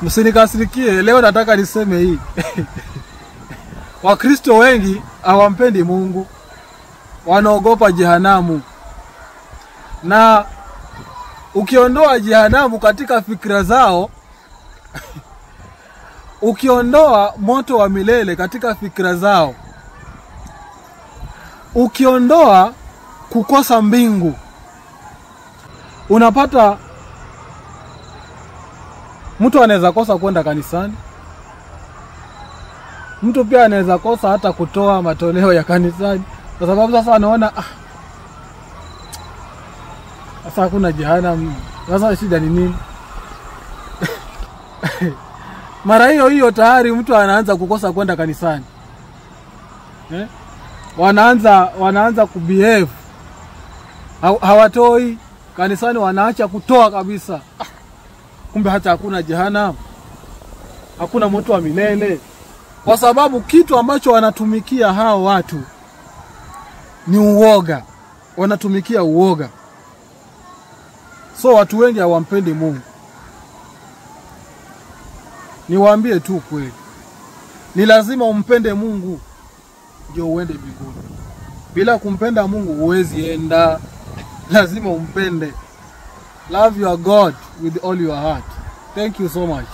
Msinikasirikie, leo nataka niseme hii. Wakristo wengi hawampendi Mungu. Wanaogopa jehanamu. Na ukiondoa jehanamu katika fikra zao, ukiondoa moto wa milele katika fikra zao, ukiondoa kukosa mbingu, unapata mtu anaweza kosa kwenda kanisani. Mtu pia anaweza kosa hata kutoa matoleo ya kanisani, kwa sababu sasa anaona sasa hakuna jehanamu. Sasa shida ni nini? Mara hiyo tayari mtu anaanza kukosa kwenda kanisani. Wanaanza kubehave. Hawatoi kanisani, wanaacha kutoa kabisa. Kumbe hata hakuna jehanamu. Hakuna moto wa milele. Kwa sababu kitu ambacho wanatumikia hao watu ni uoga. Wanatumikia uoga. So watu wengi hawampendi Mungu. Niwaambie tu kweli. Ni lazima umpende Mungu ndio uende mbinguni. Bila kumpenda Mungu huwezi enda. Lazima umpende. Love your God with all your heart. Thank you so much.